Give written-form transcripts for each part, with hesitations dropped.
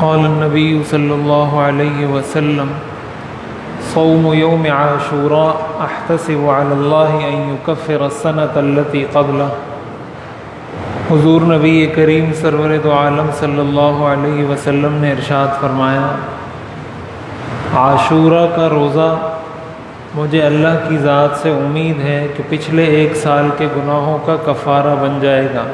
قال النبي صلی اللہ علیہ وسلم صوم یوم عاشوراء احتسب علی اللہ ان یکفر السنة التي قبلہ۔ حضور نبی کریم سرور دو عالم صلی اللہ علیہ وسلم نے ارشاد فرمایا، عاشورہ کا روزہ مجھے اللہ کی ذات سے امید ہے کہ پچھلے ایک سال کے گناہوں کا کفارہ بن جائے گا۔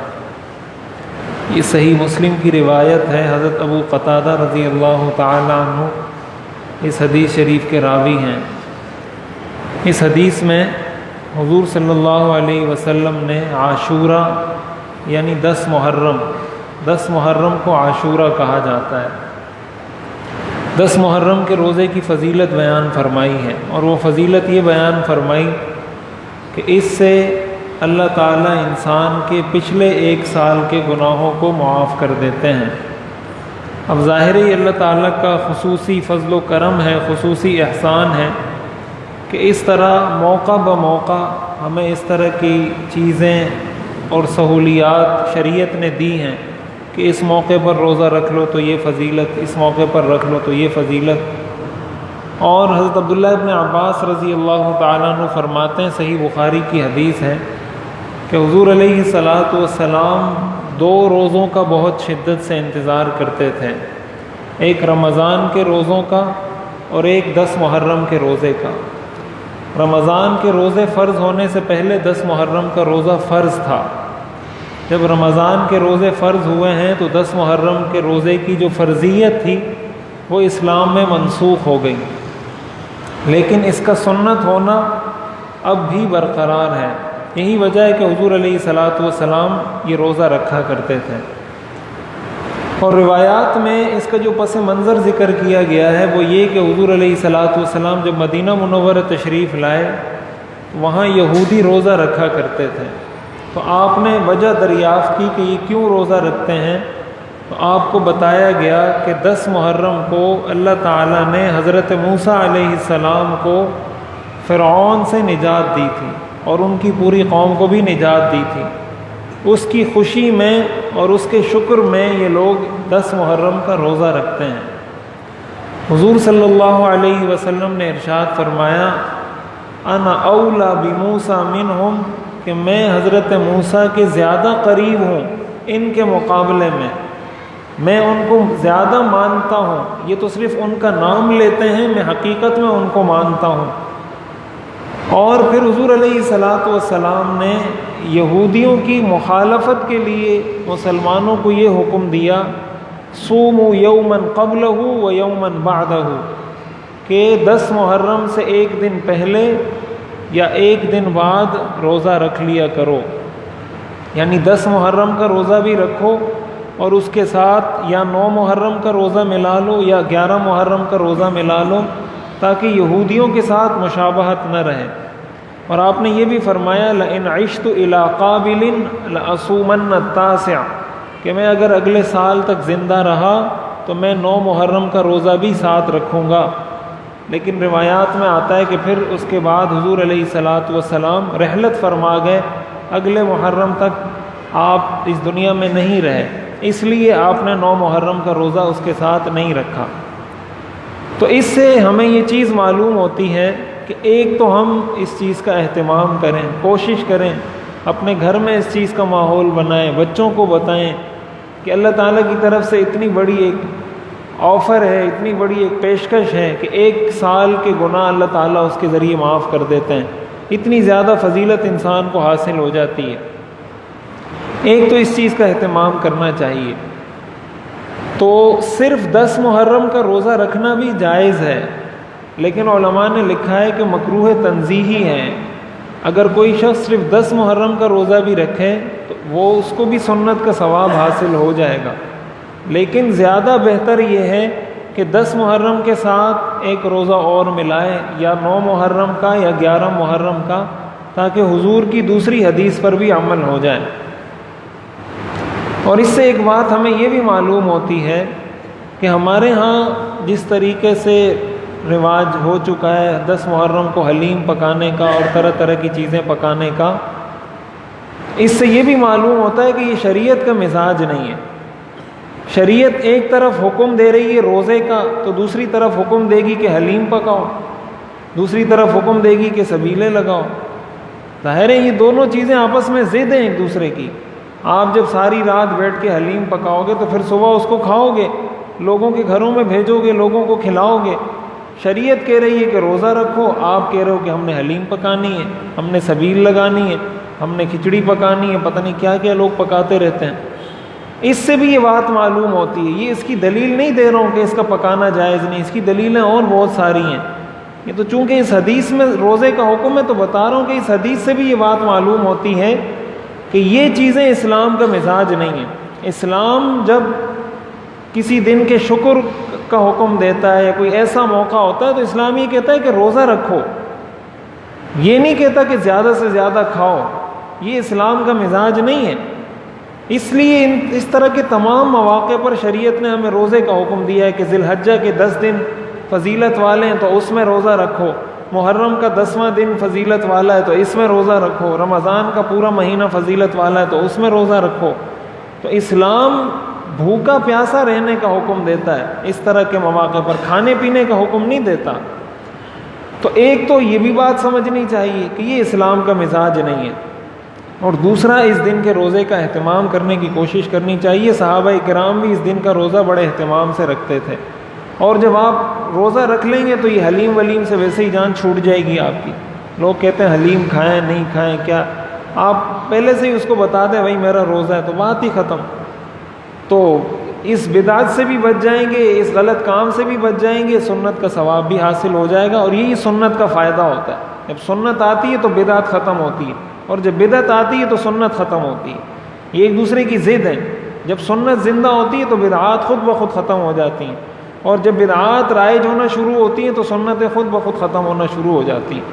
یہ صحیح مسلم کی روایت ہے۔ حضرت ابو قتادہ رضی اللہ تعالی عنہ اس حدیث شریف کے راوی ہیں۔ اس حدیث میں حضور صلی اللہ علیہ وسلم نے عاشورہ یعنی 10 محرم کو عاشورہ کہا جاتا ہے، 10 محرم کے روزے کی فضیلت بیان فرمائی ہے، اور وہ فضیلت یہ بیان فرمائی کہ اس سے اللہ تعالیٰ انسان کے پچھلے ایک سال کے گناہوں کو معاف کر دیتے ہیں۔ اب ظاہر ہی اللہ تعالیٰ کا خصوصی فضل و کرم ہے، خصوصی احسان ہے کہ اس طرح موقع بموقع ہمیں اس طرح کی چیزیں اور سہولیات شریعت نے دی ہیں کہ اس موقع پر روزہ رکھ لو تو یہ فضیلت، اس موقع پر رکھ لو تو یہ فضیلت۔ اور حضرت عبداللہ ابن عباس رضی اللہ تعالیٰ عنہ فرماتے ہیں، صحیح بخاری کی حدیث ہے کہ حضور علیہ السلام 2 روزوں کا بہت شدت سے انتظار کرتے تھے، ایک رمضان کے روزوں کا اور ایک 10 محرم کے روزے کا۔ رمضان کے روزے فرض ہونے سے پہلے 10 محرم کا روزہ فرض تھا۔ جب رمضان کے روزے فرض ہوئے ہیں تو 10 محرم کے روزے کی جو فرضیت تھی وہ اسلام میں منسوخ ہو گئی، لیکن اس کا سنت ہونا اب بھی برقرار ہے۔ یہی وجہ ہے کہ حضور علیہ السلام یہ روزہ رکھا کرتے تھے۔ اور روایات میں اس کا جو پس منظر ذکر کیا گیا ہے وہ یہ کہ حضور علیہ السلام جب مدینہ منورہ تشریف لائے وہاں یہودی روزہ رکھا کرتے تھے، تو آپ نے وجہ دریافت کی کہ یہ کیوں روزہ رکھتے ہیں، تو آپ کو بتایا گیا کہ 10 محرم کو اللہ تعالیٰ نے حضرت موسیٰ علیہ السلام کو فرعون سے نجات دی تھی اور ان کی پوری قوم کو بھی نجات دی تھی۔ اس کی خوشی میں اور اس کے شکر میں یہ لوگ 10 محرم کا روزہ رکھتے ہیں۔ حضور صلی اللہ علیہ وسلم نے ارشاد فرمایا، انا اولا بموسیٰ منہم، کہ میں حضرت موسیٰ کے زیادہ قریب ہوں ان کے مقابلے میں ان کو زیادہ مانتا ہوں۔ یہ تو صرف ان کا نام لیتے ہیں، میں حقیقت میں ان کو مانتا ہوں۔ اور پھر حضور علیہ السلام نے یہودیوں کی مخالفت کے لیے مسلمانوں کو یہ حکم دیا، صوموا یوما قبلہ و یوما بعدہ، کہ 10 محرم سے ایک دن پہلے یا ایک دن بعد روزہ رکھ لیا کرو، یعنی 10 محرم کا روزہ بھی رکھو اور اس کے ساتھ یا 9 محرم کا روزہ ملا لو یا 11 محرم کا روزہ ملا لو، تاکہ یہودیوں کے ساتھ مشابہت نہ رہے۔ اور آپ نے یہ بھی فرمایا، لئن عشت الی قابل لأصومن التاسع، کہ میں اگر اگلے سال تک زندہ رہا تو میں 9 محرم کا روزہ بھی ساتھ رکھوں گا۔ لیکن روایات میں آتا ہے کہ پھر اس کے بعد حضور علیہ السلام رحلت فرما گئے، اگلے محرم تک آپ اس دنیا میں نہیں رہے، اس لیے آپ نے 9 محرم کا روزہ اس کے ساتھ نہیں رکھا۔ تو اس سے ہمیں یہ چیز معلوم ہوتی ہے کہ ایک تو ہم اس چیز کا اہتمام کریں، کوشش کریں، اپنے گھر میں اس چیز کا ماحول بنائیں، بچوں کو بتائیں کہ اللہ تعالیٰ کی طرف سے اتنی بڑی ایک آفر ہے، اتنی بڑی ایک پیشکش ہے کہ 1 سال کے گناہ اللہ تعالیٰ اس کے ذریعے معاف کر دیتے ہیں، اتنی زیادہ فضیلت انسان کو حاصل ہو جاتی ہے۔ ایک تو اس چیز کا اہتمام کرنا چاہیے۔ تو صرف 10 محرم کا روزہ رکھنا بھی جائز ہے، لیکن علماء نے لکھا ہے کہ مکروہ تنزیہی ہے۔ اگر کوئی شخص صرف 10 محرم کا روزہ بھی رکھے تو وہ اس کو بھی سنت کا ثواب حاصل ہو جائے گا، لیکن زیادہ بہتر یہ ہے کہ 10 محرم کے ساتھ ایک روزہ اور ملائے، یا 9 محرم کا یا 11 محرم کا، تاکہ حضور کی دوسری حدیث پر بھی عمل ہو جائے۔ اور اس سے ایک بات ہمیں یہ بھی معلوم ہوتی ہے کہ ہمارے ہاں جس طریقے سے رواج ہو چکا ہے 10 محرم کو حلیم پکانے کا اور طرح طرح کی چیزیں پکانے کا، اس سے یہ بھی معلوم ہوتا ہے کہ یہ شریعت کا مزاج نہیں ہے۔ شریعت ایک طرف حکم دے رہی ہے روزے کا تو دوسری طرف حکم دے گی کہ حلیم پکاؤ، دوسری طرف حکم دے گی کہ سبیلے لگاؤ۔ ظاہر ہے یہ دونوں چیزیں آپس میں ضد ہیں ایک دوسرے کی۔ آپ جب ساری رات بیٹھ کے حلیم پکاؤ گے تو پھر صبح اس کو کھاؤ گے، لوگوں کے گھروں میں بھیجو گے، لوگوں کو کھلاؤ گے۔ شریعت کہہ رہی ہے کہ روزہ رکھو، آپ کہہ رہے ہو کہ ہم نے حلیم پکانی ہے، ہم نے سبیل لگانی ہے، ہم نے کھچڑی پکانی ہے، پتہ نہیں کیا کیا لوگ پکاتے رہتے ہیں۔ اس سے بھی یہ بات معلوم ہوتی ہے، یہ اس کی دلیل نہیں دے رہا ہوں کہ اس کا پکانا جائز نہیں، اس کی دلیلیں اور بہت ساری ہیں۔ یہ تو چونکہ اس حدیث میں روزے کا حکم ہے تو بتا رہا ہوں کہ اس حدیث سے بھی یہ بات معلوم ہوتی ہے کہ یہ چیزیں اسلام کا مزاج نہیں ہے۔ اسلام جب کسی دن کے شکر کا حکم دیتا ہے یا کوئی ایسا موقع ہوتا ہے تو اسلام یہ کہتا ہے کہ روزہ رکھو، یہ نہیں کہتا کہ زیادہ سے زیادہ کھاؤ۔ یہ اسلام کا مزاج نہیں ہے۔ اس لیے اس طرح کے تمام مواقع پر شریعت نے ہمیں روزے کا حکم دیا ہے کہ ذی الحجہ کے 10 دن فضیلت والے ہیں تو اس میں روزہ رکھو، محرم کا 10واں دن فضیلت والا ہے تو اس میں روزہ رکھو، رمضان کا پورا مہینہ فضیلت والا ہے تو اس میں روزہ رکھو۔ تو اسلام بھوکا پیاسا رہنے کا حکم دیتا ہے، اس طرح کے مواقع پر کھانے پینے کا حکم نہیں دیتا۔ تو ایک تو یہ بھی بات سمجھنی چاہیے کہ یہ اسلام کا مزاج نہیں ہے، اور دوسرا اس دن کے روزے کا اہتمام کرنے کی کوشش کرنی چاہیے۔ صحابہ کرام بھی اس دن کا روزہ بڑے اہتمام سے رکھتے تھے، اور جب آپ روزہ رکھ لیں گے تو یہ حلیم ولیم سے ویسے ہی جان چھوٹ جائے گی آپ کی۔ لوگ کہتے ہیں حلیم کھائیں نہیں کھائیں، کیا آپ پہلے سے ہی اس کو بتا دیں بھائی میرا روزہ ہے تو بات ہی ختم۔ تو اس بدعت سے بھی بچ جائیں گے، اس غلط کام سے بھی بچ جائیں گے، سنت کا ثواب بھی حاصل ہو جائے گا، اور یہی سنت کا فائدہ ہوتا ہے۔ جب سنت آتی ہے تو بدعت ختم ہوتی ہے، اور جب بدعت آتی ہے تو سنت ختم ہوتی ہے۔ یہ ایک دوسرے کی ضد ہے۔ جب سنت زندہ ہوتی ہے تو بدعات خود بخود ختم ہو جاتی ہیں، اور جب بدعات رائج ہونا شروع ہوتی ہیں تو سنتیں خود بخود ختم ہونا شروع ہو جاتی ہیں۔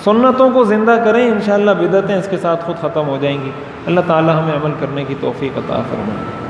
سنتوں کو زندہ کریں، انشاءاللہ بدعتیں اس کے ساتھ خود ختم ہو جائیں گی۔ اللہ تعالی ہمیں عمل کرنے کی توفیق عطا فرمائے۔